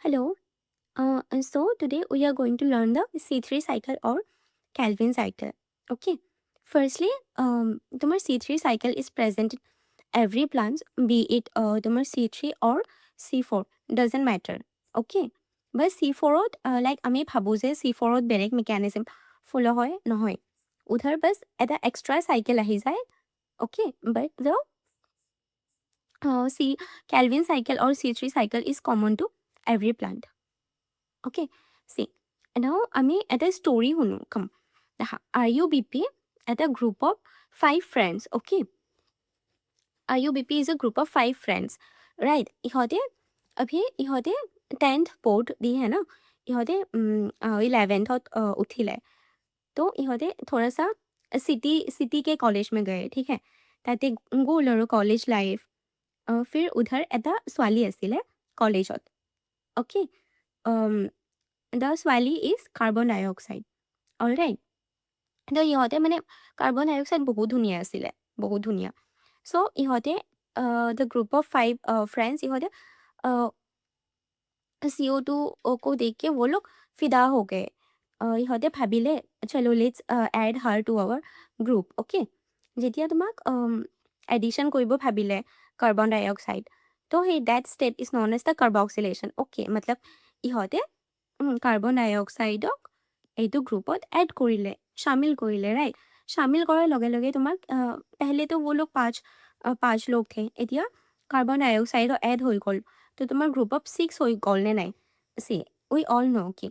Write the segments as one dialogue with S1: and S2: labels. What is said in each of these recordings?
S1: Hello. So today we are going to learn the C3 cycle or Calvin cycle. Okay. Firstly, তোমার C3 cycle is present in every plant, be it তোমার C3 or C4, doesn't matter. Okay. But C4 like আমি ভাবো যে C4 বেলেগ mechanism ফলো হয় নহয় উধাৰ bus এটা extra cycle আহি যায় okay but the C Calvin cycle or C3 cycle is common to every plant. Okay, see, now আমি এটা story শুনো come দেখা RUBP at a group of 5 friends. Okay, RUBP is a group of 5 friends, right? इहोते अभी इहोते 10th board दी है ना इहोते 11th उठिले तो इहोते थोड़ा सा सिटी के कॉलेज में गए ठीक है ताते ग'ल আৰু कॉलेज लाइफ फिर उधर এটা ছোৱালী আছিলে কলেজত অ'কে দ্য ছোৱালী ইজ কাৰ্বন ডাইঅক্সাইড অলৰাইট তো ইহঁতে মানে কাৰ্বন ডাইঅক্সাইড বহুত ধুনীয়া আছিলে বহুত ধুনীয়া চ' ইহঁতে দ্য গ্ৰুপ অফ 5 फ्रेंड्स इन्होंने CO2 को देख के वो लोग फिदा हो गए इহঁতে ভাবিলে চলো let's add her to our group okay যেতিয়া তোমাক এডিশ্যন কৰিব ভাবিলে কাৰ্বন ডাই অক্সাইড তো সেই that state is known as the carboxylation okay মতলব ইহঁতে কাৰ্বন ডাই অক্সাইডক এইটো গ্ৰুপত এড কৰিলে शामिल কৰিলে ৰাইট शामिल কৰাৰ লগে লগে তোমাক पहले तो वो लोग पाँच लोग थे এতিয়া कार्बन डाइऑक्साइड ऐड हो गल तो तुम्हारा ग्रुप ऑफ 6 हो गल ने नहीं सी वी ऑल नो कि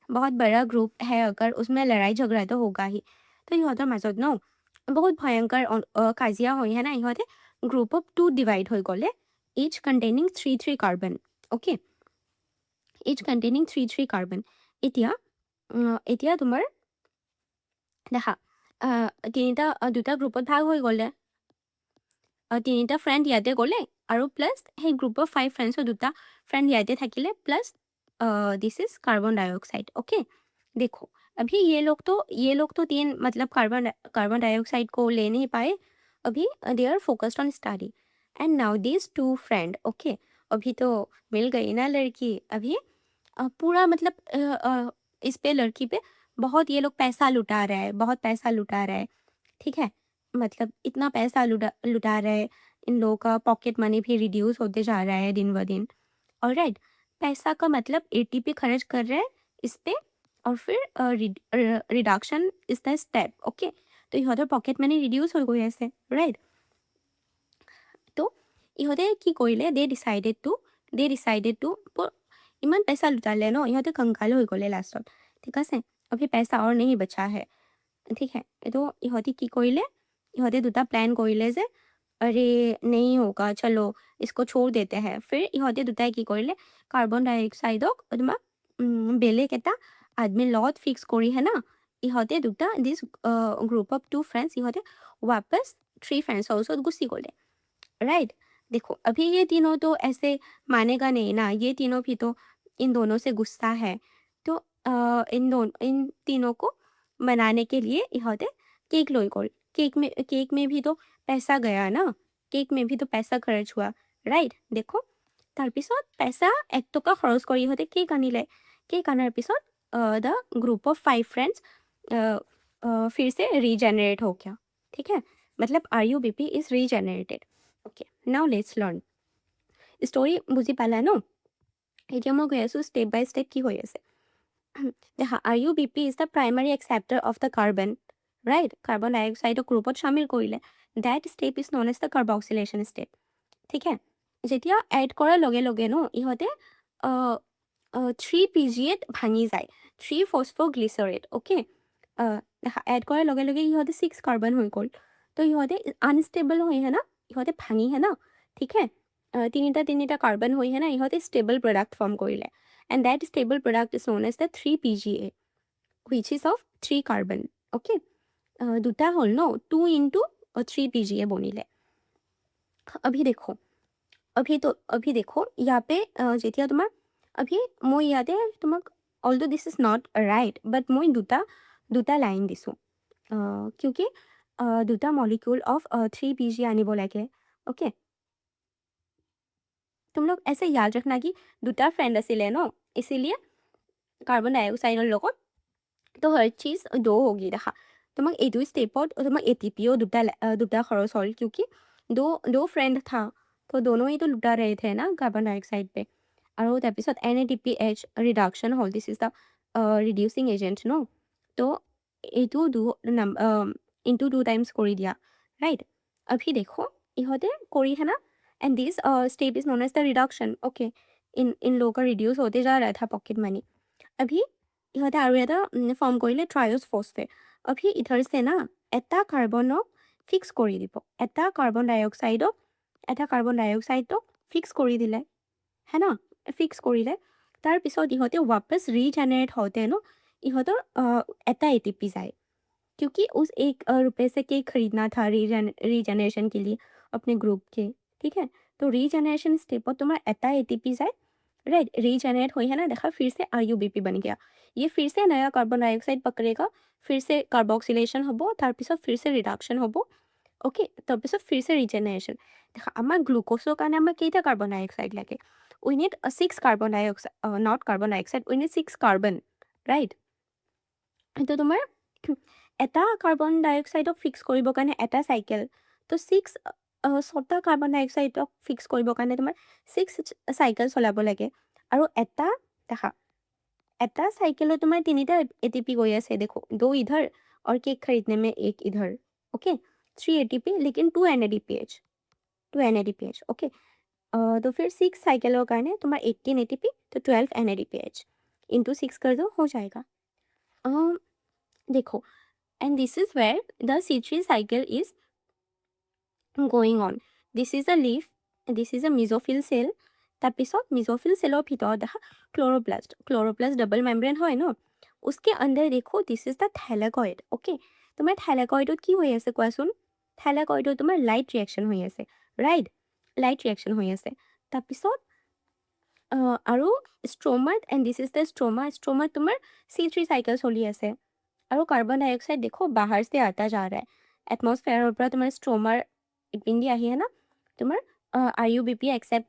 S1: बहुत बड़ा ग्रुप है अगर उसमें लड़ाई झगड़ा तो होगा ही तो इहतर मजत न बहुत भयंकर काजिया हुई है ना इहते ग्रुप ऑफ 2 डिवाइड हो गले each containing 3 carbon okay each containing 3 carbon इतिया এতিয়া তোমাৰ দেখা দুটা গ্ৰুপত ভাগ হৈ গ'লে তিনিটা ফ্ৰেণ্ড ইয়াতে গ'লে আৰু প্লাছ সেই গ্ৰুপৰ 5 ফ্ৰেণ্ডছৰ দুটা फ्रेंड ইয়াতে থাকিলে plus this is carbon dioxide okay देखो अभी ये लोग तो तीन मतलब कार्बन डाइऑक्साइड को ले नहीं पाए अभी they are focused on study and now this 2 friend okay अभी तो मिल गई ना लड़की अभी पूरा मतलब इस पे लड़की पे बहुत ये लोग पैसा लुटा रहा है बहुत पैसा लुटा रहा है ठीक है मतलब इतना पैसा लुटा रहा है इन लोगों का पॉकेट मनी भी रिड्यूस होते जा रहा है दिन ब दिन और राइट पैसा का मतलब 80 पे खर्च कर रहा है इस पे और फिर reduction is the step okay तो इहतर पॉकेट मनी रिड्यूस हो गई ऐसे राइट तो इहते কি কৰিলে দে ডিসাইডেড টু इमान पैसा लुटाले न इहते कंगाल हो गले लास्टत ठीक है अभी पैसा और नहीं बचा है ठीक है तो इहते की কৰিলে इहते दुटा प्लान কৰিলে जे अरे नहीं होगा चलो इसको छोड़ देते हैं फिर इहते दुटाई की কৰিলে कार्बन डाइऑक्साइडक तुम्हारा बेलेग এটা आदमी लॉट फिक्स करी है ना इहते दुटा दिस ग्रुप ऑफ 2 फ्रेंड्स इहते वापस 3 फ्रेंड्स ओसत गुसी गले राइट देखो अभी ये तीनों तो ऐसे मानेगा नहीं ना ये तीनों भी तो इन दोनों से गुस्सा है तो इन तीनों को मनाने के लिए इहते केक लोई गल केक में भी तो पैसा गया ना केक में भी तो पैसा खर्च हुआ राइट देखो তাৰপিছত पैसा 1 টকা খৰচ কৰি ইহঁতে কেক আনিলে কেক আনাৰ পিছত द ग्रुप ऑफ 5 फ्रेंड्स फिर से रीजेनरेट हो गया ठीक है मतलब RUBP is regenerated okay now let's learn story बुझी पाला न এতিয়া মই গৈ আছোঁ ষ্টেপ বাই ষ্টেপ কি হৈ আছে দেখা RUBP is the primary acceptor of the carbon right carbon ডাইঅক্সাইডক গ্ৰুপত শামিল কৰিলে that step is known as the carboxylation step ঠিক है যেতিয়া এড কৰাৰ লগে লগে ন ইহঁতে 3 PGA ভাঙি যায় 3 ফসফোগ্লিচাৰেট অ'কে এড কৰাৰ লগে লগে ইহঁতে 6 কাৰ্বন হৈ গ'ল তো ইহঁতে আনষ্টেবল হৈ হে না ইহঁতে ভাঙি হে না ঠিক है তিনিটা কাৰ্বন হৈ হে না ইহঁতে ষ্টেবল প্ৰডাক্ট ফৰ্ম কৰিলে and that stable product is known as the 3 PGA which is of 3 carbon okay দুটা হ'ল ন 2 into 3 PGA বনিলে अभी देखो यहाँ पे যেতিয়া তোমাৰ अभी মই ইয়াতে তোমাক although this is not right but মই দুটা লাইন দিছোঁ क्योंकि দুটা মলিকিউল অফ 3 PGA আনিব লাগে অ'কে तुम लोग ऐसे याद रखना कि दुटा फ्रेंड आছিলে ন इसीलिए कार्बन डाइऑक्साइडৰ লগত তো हर चीज़ दो होगी দেখা তোমাক এইটো स्टेपত তোমাক एटीपीओ दुटा खरच हल क्योंकि दो फ्रेंड था तो दोनों ही तो लुटा रहे थे ना कार्बन डाइऑक्साइड पे और তাৰপিছত NADPH रिडक्शन हल this is the reducing agent no तो এইটো ইনटू 2 टाइम्स কৰি দিয়া राइट अभी देखो इहते करी है ना and this step is known as the reduction okay इन लोग का रिड्यूस होते जा रहा था पॉकेट मनी अभी इहते আৰু এটা ফৰ্ম কৰিলে ট্ৰায়স ফসফেট अभी इधर से ना এটা কাৰ্বনক ফিক্স কৰি দিব এটা কাৰ্বন ডাইঅক্সাইডক ফিক্স কৰি দিলে है ना ফিক্স কৰিলে তাৰ পিছত ইহতে वापस रीजेनरेट होते न इहतर एटा एटीपी जाए क्योंकि उस 1 रुपए से केक खरीदना था रीजनरेशन के लिए अपने ग्रुप के ठीक है तो रीजनरेशन स्टेप तुम्हारा एटा एटीपी जाए राइट रीजनरेट हुई है ना देखा फिर से RUBP बन गया ये फिर से नया कार्बन डाइऑक्साइड पकड़ेगा फिर से कार्बोक्सिलेशन होबो तार पिছত फिर से रिडक्शन होबो ओके तार पिছত फिर से रीजनरेशन देखा आमा ग्लुकोजर कारण आमा केटा कार्बन डाइऑक्साइड लागे we need a 6 carbon dioxide not carbon dioxide we need 6 carbon right তো তোমাৰ এটা কাৰ্বন ডাইঅক্সাইডক ফিক্স কৰিবৰ কাৰণে এটা চাইকেল তো 6 ছটা কাৰ্বন ডাইঅক্সাইডক ফিক্স কৰিবৰ কাৰণে তোমাৰ 6 চাইকেল চলাব লাগে আৰু এটা দেখা এটা साइकिल तुम्हारे तीनिटा एटीपी गई है देखो 2 इधर और केक खरीदने में 1 इधर ओके 3 एटीपी लेकिन 2 NADPH ओके तो फिर 6 साइकिलों का है तुम्हारा 18 एटीपी तो 12 NADPH इंटू 6 कर दो हो जाएगा देखो and this is where the C3 cycle is going on this is a leaf this is a mesophyll cell তাৰপিছত মিজোফিল সেলৰ ভিতৰত দেখা ক্লোৰোপ্লাষ্ট ডাবল মেমব্ৰেন হয় ন उसके अंदर देखो this is the thylakoid okay তোমাৰ থ্যালেকয়েডত কি হৈ আছে কোৱাচোন থ্যালেকয়েডত তোমাৰ লাইট ৰিएक्शन হৈ আছে ৰাইট লাইট ৰিएक्शन হৈ আছে তাৰপিছত আৰু স্ট্ৰোমাত এণ্ড দিস ইজ দ স্ট্रोमा তোমাৰ C3 साइकिल চলি আছে और कार्बन डाइऑक्साइड देखो बाहर से आता जा रहा है एटमॉस्फेयर पर तुम्हारे स्ट्रोमार इपिंदी आही है ना तुम्हार RUBP एक्सेप्ट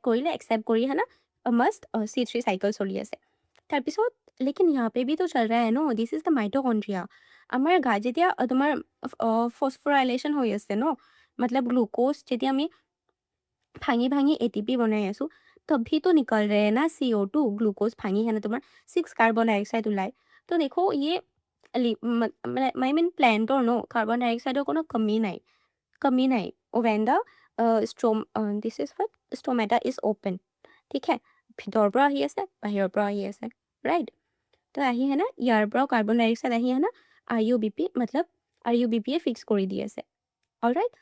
S1: करी है ना मस्ट C3 साइकिल चली আছে তাৰপিছত लेकिन यहाँ पे भी तो चल रहा है no this is the mitochondria आमार गा जेतिया तुम्हार फॉस्फोराइलेशन হৈ আছে ন मतलब ग्लूकोज जेतिया আমি भांगी भांगी ATP बनाई आसो तभी तो निकल रहे हैं ना CO2 ग्लूकोज भांगी है ना तुम्हार 6 कार्बन डाइऑक्साइड उलाए तो देखो ये I mean प्लांटोर नो कार्बन डाइऑक्साइडर कोनो कमी নাই when the this is what stomata is open ठीक है ভিতৰ পৰা আহি আছে বাহিৰৰ পৰা আহি আছে राइट तो আহি है ना ইয়াৰ পৰা कार्बन डाइऑक्साइड আহি है ना RUBP मतलब RUBP फिक्स কৰি দি আছে ऑलराइट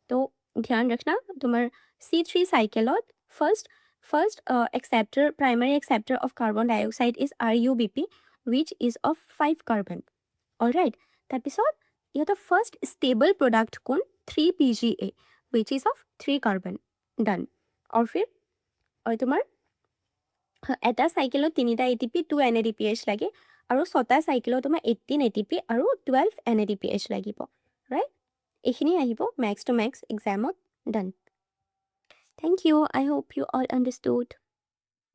S1: तो ध्यान रखना तुम्हार C3 साइकिलत first acceptor primary acceptor of carbon dioxide is RUBP which is of 5 carbon alright তাৰপিছত ইহতৰ first stable product কোন 3PGA which is of 3 carbon done और फिर और तुम्हार এটা সাইকেলত 3টা ATP 2 NADPH লাগে আৰু 6টা সাইকেলত তোমাৰ 18 ATP আৰু 12 NADPH লাগিব ৰাইট এইখিনি আহিব max to max examত done thank you I hope you all understood